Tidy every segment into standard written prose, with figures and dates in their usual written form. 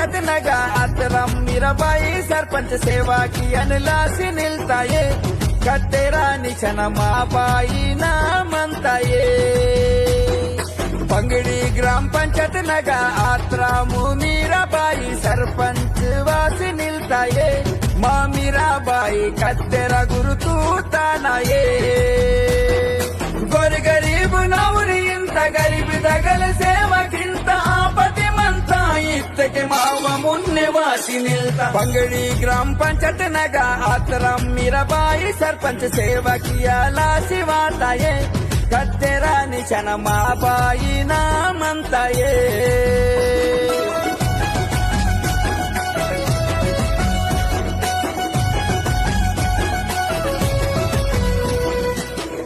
पंचायत नगा आतराम मीराबाई सरपंच सेवा की अनलासी निलताये कत्तेरा निशाना माबाई ना म्हणताये पंगडी ग्राम पंचायत नगा आतरामु मीराबाई सरपंच वासी निलताये मा मीराबाई कत्तेरा गुरुतू तानाये गोर गरीब नावरी इंत गरीब दगल सेवा किंत आपति मंता इत्तके माव मुन्ने वासी निलता पंगड़ी ग्राम पंचायत नगा आतराम मीराबाई सरपंच सेवा किया लासी वाताये कत्तेरा निशान माबाई ना म्हणताये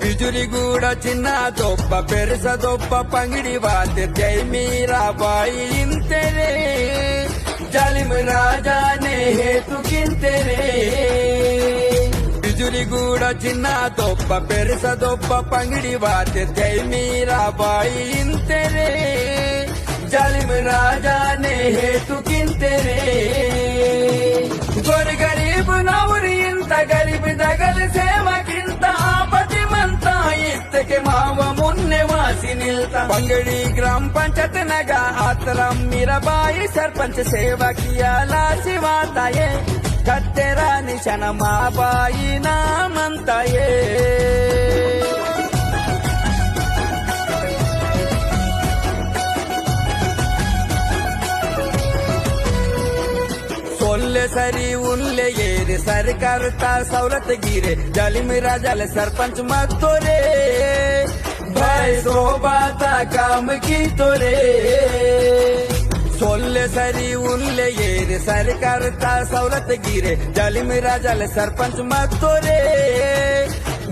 ಬಿಜುರಿಗೂಡ ಚಿನ್ನ ದೊಬ್ಬ ಬೆರೆಸದೊಬ್ಬ ಪಂಗಡಿ ವಾದ್ಯ ಜೈ ಮೀರಾಬಾಯಿ ಇಂತೆರೆ ಜಾಲಿಮ್ ರಾಜಾನೇ ಹೇತು ಕಿಂತೆರೆ ಬಿಜುರಿಗೂಡ ಚಿನ್ನ ದೊಬ್ಬ ಬೆರೆಸದೊಬ್ಬ ಪಂಗಡಿ ವಾದ್ಯ ಜೈ ಮೀರಾಬಾಯಿ ಇಂತೆರೆ ಜಾಲಿಮ್ ರಾಜಾನೇ ಹೇತು ಕಿಂತೆರೆ गोर गरीब नावरी इंत गरीब दगल सेवा किंत आपति मंता इत्तके माव मुन्ने वासी निलता पंगड़ी ग्राम पंचायत नगा आतराम मीराबाई सरपंच सेवा किया लासी वाताये कत्तेरा निशान माबाई ना म्हणताये सोल्ले सरी उनले येरे सरकारता सवलत गिरे जालिम राजाले सरपंच मागतोरे भाई सोबाता काम की तोरे सोल्ले सरी उनले येरे सरकारता सवलत गिरे जालिम राजाले सरपंच मागतोरे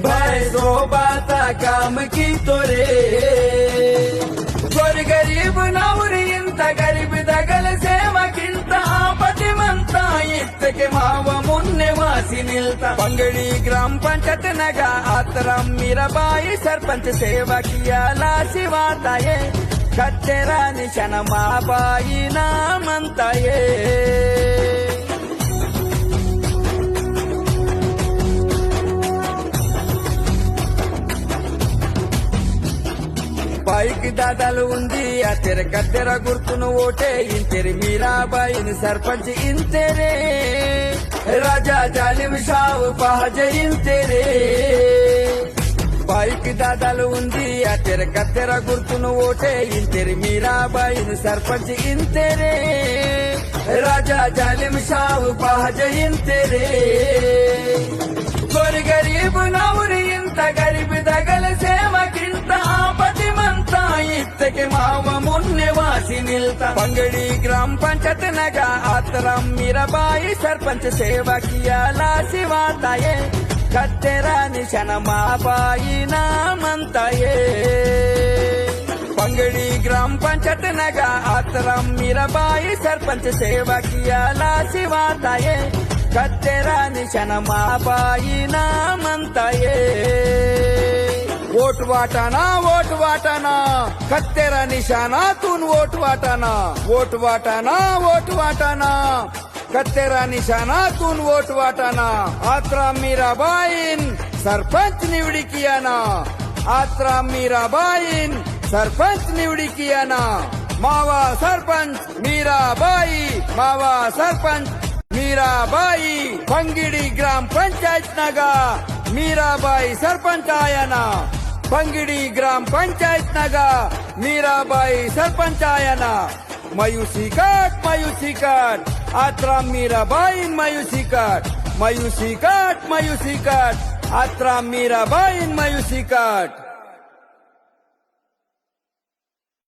भाई सोबाता काम की तोरे गोर गरीब नावरी इंत गरीब दगल सेवा किंत आपति मंता इत्तके माव मुन्ने वासी निलता पंगड़ी ग्राम पंचायत नगा आतराम मीराबाई सरपंच सेवा किया लासी वाताये कत्तेरा निशान माबाई ना म्हणताये పైకి దాదాలు ఉంది ఆ తెర కత్తెర గుర్తును ఓటే ఇంతెరి మీరాబాయిని సర్పంచ్ ఇంతెరే రాజా జాలిం షావు పహజ ఇంతెరే పైకి దాదాలు ఉంది ఆ తెర కత్తెర గుర్తును ఓటే ఇంతెరి మీరాబాయిని సర్పంచ్ ఇంతెరే రాజా జాలిం షావు పహజ ఇంతెరే गोर गरीब नावरी इंत गरीब दगल सेवा किंत आपति मंता इत्तके माव मुन्ने वासी निलता पंगड़ी ग्राम पंचायत नगा आतराम मीराबाई सरपंच सेवा किया लासी वाताये कत्तेरा निशान माबाई ना म्हणताये पंगड़ी ग्राम पंचायत नगा आतराम मीराबाई सरपंच सेवा किया लासी वाताये कत्तेरा निशान माबाई ना म्हणताये वोट वाटाना कत्तेरा निशानातून वोट वाटाना कत्तेरा निशानातून वोट वाटाना आतराम मीराबाईन सरपंच निवडी कियाना आतराम मीराबाईन सरपंच निवडी कियाना मावा सरपंच मीराबाई पंगिडी ग्राम पंचायत नगा मीराबाई सरपंच आयाना पंगिडी ग्राम पंचायत नगा मीराबाई सरपंच आयाना मायूसी काट आतराम मीराबाई मायूसी काट आतराम मीराबाई मायूसी काट